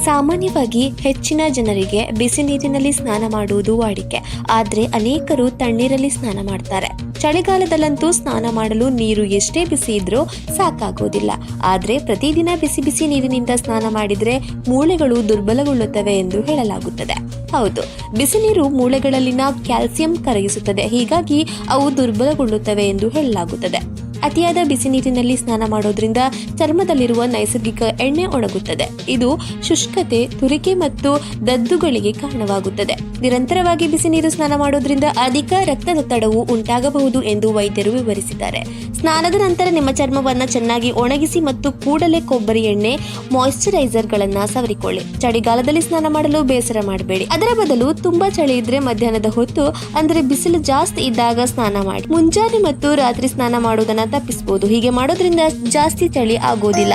ಸಾಮಾನ್ಯವಾಗಿ ಹೆಚ್ಚಿನ ಜನರಿಗೆ ಬಿಸಿ ನೀರಿನಲ್ಲಿ ಸ್ನಾನ ಮಾಡುವುದು ವಾಡಿಕೆ. ಆದರೆ ಅನೇಕರು ತಣ್ಣೀರಲ್ಲಿ ಸ್ನಾನ ಮಾಡ್ತಾರೆ. ಚಳಿಗಾಲದಲ್ಲಂತೂ ಸ್ನಾನ ಮಾಡಲು ನೀರು ಎಷ್ಟೇ ಬಿಸಿ ಇದ್ರೂ ಸಾಕಾಗೋದಿಲ್ಲ. ಆದರೆ ಪ್ರತಿದಿನ ಬಿಸಿ ಬಿಸಿ ನೀರಿನಿಂದ ಸ್ನಾನ ಮಾಡಿದ್ರೆ ಮೂಳೆಗಳು ದುರ್ಬಲಗೊಳ್ಳುತ್ತವೆ ಎಂದು ಹೇಳಲಾಗುತ್ತದೆ. ಹೌದು, ಬಿಸಿ ನೀರು ಮೂಳೆಗಳಲ್ಲಿನ ಕ್ಯಾಲ್ಸಿಯಂ ಕರಗಿಸುತ್ತದೆ. ಹೀಗಾಗಿ ಅವು ದುರ್ಬಲಗೊಳ್ಳುತ್ತವೆ ಎಂದು ಹೇಳಲಾಗುತ್ತದೆ. ಅತಿಯಾದ ಬಿಸಿ ನೀರಿನಲ್ಲಿ ಸ್ನಾನ ಮಾಡೋದ್ರಿಂದ ಚರ್ಮದಲ್ಲಿರುವ ನೈಸರ್ಗಿಕ ಎಣ್ಣೆ ಒಣಗುತ್ತದೆ. ಇದು ಶುಷ್ಕತೆ, ತುರಿಕೆ ಮತ್ತು ದದ್ದುಗಳಿಗೆ ಕಾರಣವಾಗುತ್ತದೆ. ನಿರಂತರವಾಗಿ ಬಿಸಿ ನೀರು ಸ್ನಾನ ಮಾಡೋದ್ರಿಂದ ಅಧಿಕ ರಕ್ತದೊತ್ತಡವು ಉಂಟಾಗಬಹುದು ಎಂದು ವೈದ್ಯರು ವಿವರಿಸಿದ್ದಾರೆ. ಸ್ನಾನದ ನಂತರ ನಿಮ್ಮ ಚರ್ಮವನ್ನ ಚೆನ್ನಾಗಿ ಒಣಗಿಸಿ ಮತ್ತು ಕೂಡಲೇ ಕೊಬ್ಬರಿ ಎಣ್ಣೆ, ಮಾಯಿಶ್ಚರೈಸರ್ಗಳನ್ನ ಸವರಿಕೊಳ್ಳಿ. ಚಳಿಗಾಲದಲ್ಲಿ ಸ್ನಾನ ಮಾಡಲು ಬೇಸರ ಮಾಡಬೇಡಿ. ಅದರ ಬದಲು ತುಂಬಾ ಚಳಿ ಇದ್ರೆ ಮಧ್ಯಾಹ್ನದ ಹೊತ್ತು, ಅಂದ್ರೆ ಬಿಸಿಲು ಜಾಸ್ತಿ ಇದ್ದಾಗ ಸ್ನಾನ ಮಾಡಿ. ಮುಂಜಾನೆ ಮತ್ತು ರಾತ್ರಿ ಸ್ನಾನ ಮಾಡುವುದನ್ನ ತಪ್ಪಿಸಬಹುದು. ಹೀಗೆ ಮಾಡೋದ್ರಿಂದ ಜಾಸ್ತಿ ಚಳಿ ಆಗೋದಿಲ್ಲ.